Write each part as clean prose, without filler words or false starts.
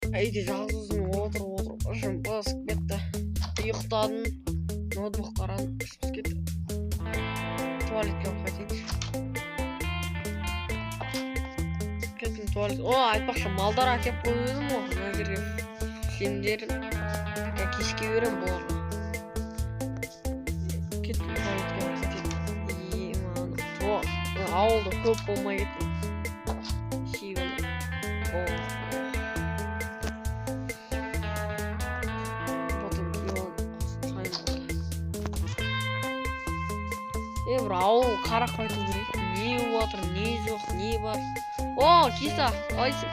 Үйде жалғызым отырып ішім басып кетті. Ұйықтадым, ноутбук қарадым, ішім кетті. Туалетке қайтайыншы. Кеттім туалет. Айтпақшы, малдар әкеп қойдым ғой, мына жерге сендерін кешке берем бұларға. Кеттім туалетке қайтайын. Ауылда көп болмай кеттім. Бір ауыл қарақ қайту керек. Не отыр, не жоқ, не бар. Киса, қалайсың?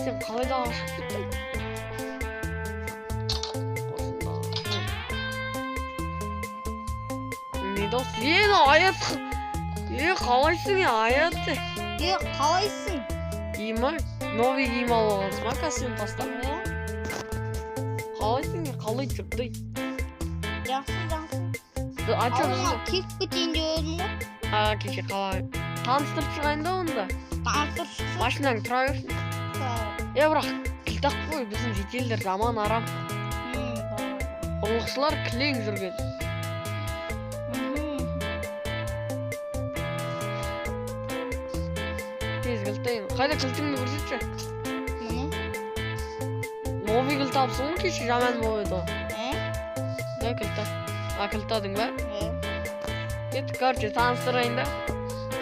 Сен қалай да ашып кеттің? Сен аят. Қалайсың, аят? Қалайсың? Новый киім алып алғансың ба, костюм тастап? Қалайсың, қалай жүрді? Жақсы. Ауылға кетіп кетейін деп едім ғой. Кеше қалай. Таныстырып шығайын да онда. Таныстырып шығсын. Машинаң тұра берсін. Бірақ кілтақ қой, біздің жетелдер жаман арам. Ұлықшылар кілең жүрген. Тез кілтейін. Қайда кілтіңді көрсетші? Новый кілт алыпсың ғой, кеше жаман болды. Да, кілтақ. Кілтадың ба? Кет, короче, таныстырайын да.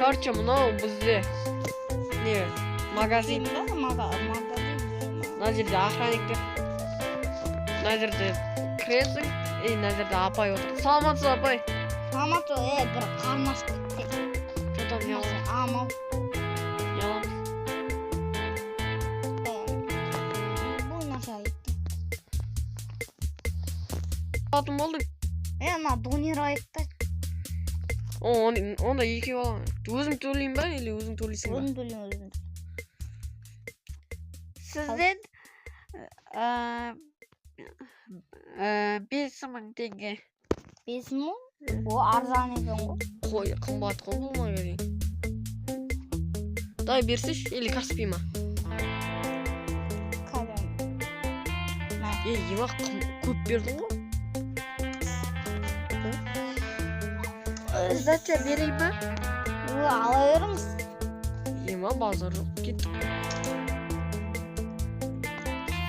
Короче, мынау бізде магазин. Мына жерде охранниктер. Мына жерде кіресің, мына жерде апай отыр. Саламатсыз, апай. Саламатсыз, бір қармас кетті. Что там яламыз? Амал. Яламыз. Бұл наша айтты. Атын болдың? Ана донер айықты. Онда екеу алам. Өзің төлейін ба, или өзің төлейсің ба? Өзім төлеймін. Сізден 5.000 теңге. 5.000? О, арзан екен ғой. Қой, қымбат қой болмай керек. Дай берсеш, или Каспий ма? Кәдім. Ема көп бердің ғой. Сдача берей ба? Ала беріңіз. Ема базар жоқ, кеттік.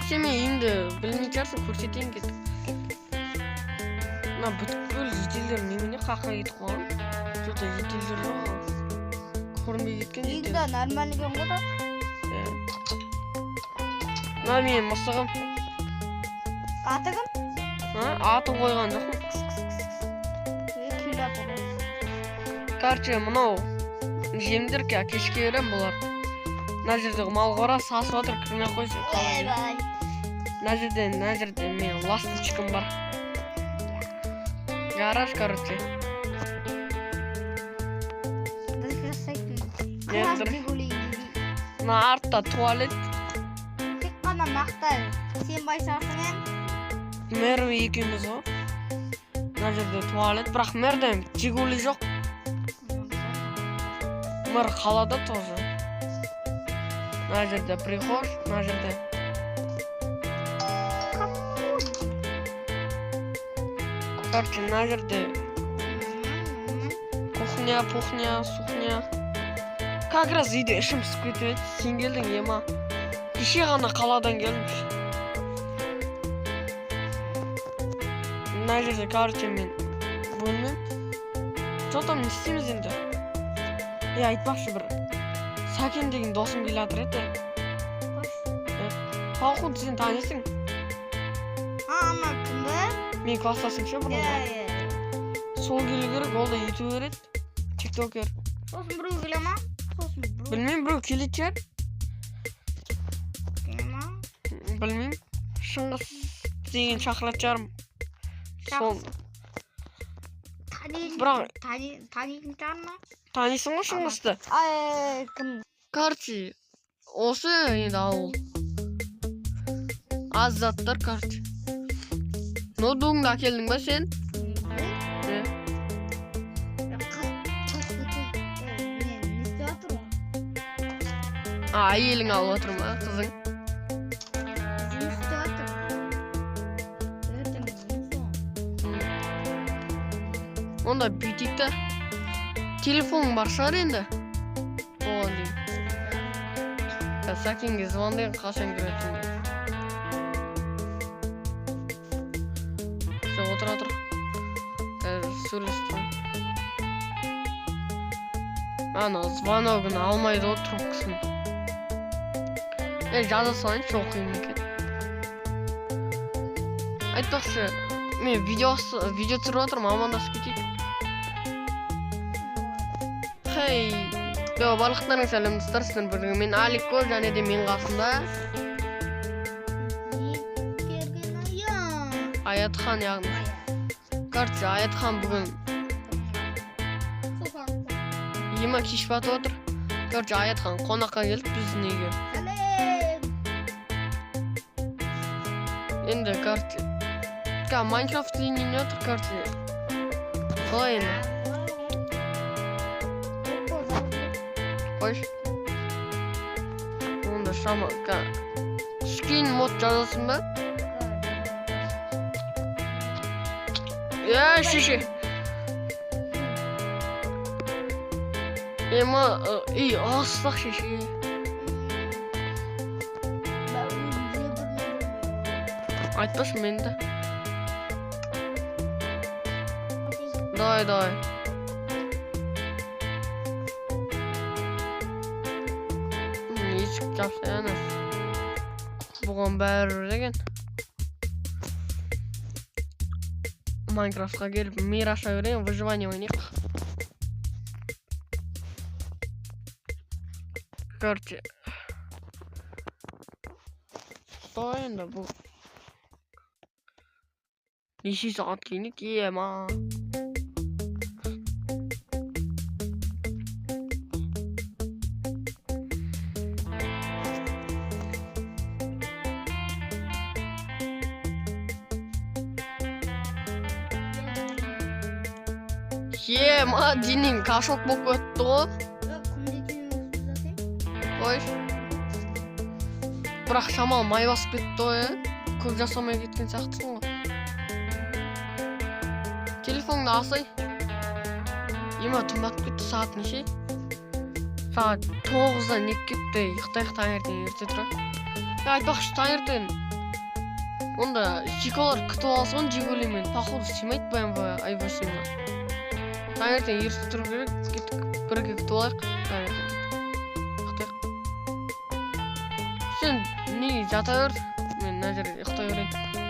Сен мен енді білмей жарсың, көрсетейін кеттік. Мына бүткіл жетелдер немене қаққа кетіп қойған? Жота жетелдер жоқ. Көрінбей кеткен жетел. Егді нормально кен ғой да? Мына мен мысығым. Аты кім? Атын қойған жоқпын. Короче, мынау жемдер кешке берем бұлар. Мына жерде мал қора сасып отыр, кірмей қойсын. Мына жерде мен ласточкам бар. Гараж, короче. Мына артта туалет. Тек қана мақта сен байсарсың ән? Мерве екеуміз ғой. Мына жерде туалет, бірақ мерден Жигули жоқ. Мыр қалада тоже. Мына жерде прихож, мына жерде. Короче, мына жерде кухня, сухня. Как раз үйде ішім түсіп кетеді. Сен келдің, ема. Кеше ғана қаладан келдім. Мына жерде, короче, мен бөлмем. Что там не істейміз енді? Айтпақшы бір Сәкен деген досым келе жатыр еді. Палқұн, сен танисың? Ана кім бе? Мен класстасың ше бұрында. Сол келу керек, ол да ютубер еді. Тиктокер. Сосын біреу келе ма? Білмеймін, біреу келеді шығар. Білмеймін. Шыңғыс деген шақыратын шығармын. Сол. Танитын шығар ма? Танисың ғой Шыңғысты? Кім? Короче, осы енді ауыл. Аз заттар, короче. Ноутбугыңды әкелдің ба сен? Әйелің алып отыр ма, қызың? Онда бүйтейік та. Телефоның бар шығар енді. Оған дейін. Сәкенге звондайын, қашан кіретін. Все, отыра. Сөйлестім. Ана, звоногын алмайды ғой трубкасын. Жаза салайыншы, оқиын екен. Айтпақшы, мен видео түсіріп отырмын, амандасып кетейік. Хей, барлықтарың сәлемдістер, сіздер бірге. Мен Алико, және де мен қасында. Аятхан яғни. Короче, Аятхан бүгін ема кешіп атып отыр. Короче, Аятхан қонаққа келді біздің үйге. Енді, короче, Майнкрафт линейін отыр, короче. Қалай енді? Қойш. Онда шама, скрин мод жазасың ба? Шеше. Ема, астық шеше. Айтпашы менді. Давай. Ешік жапса әнес. Бұған бәрі деген. Майнкрафтқа келіп мир аша көрейін, выживание ойнайық. Короче. Стой енді бұл. Неше сағат кейінік ема. Ема, денең кашок болып өтті ғой. Ой. Бірақ шамал май басып кетті ғой. Көп жасамай кеткен сақтысың ғой. Телефоныңды асай. Ема түн батып кетті, сағат неше? Сағат 9-дан не кетті, ұйықтайық таңертең ерте тұрайық. Айтпақшы таңертең. Онда жеколар күтіп алсын, жеколеймен походу симайды БМВ i8-ға. Таңертең ерте тұру керек, бірге күтіп алайық. Сен не жата бер, мен мына жерге ұйықтай берейін.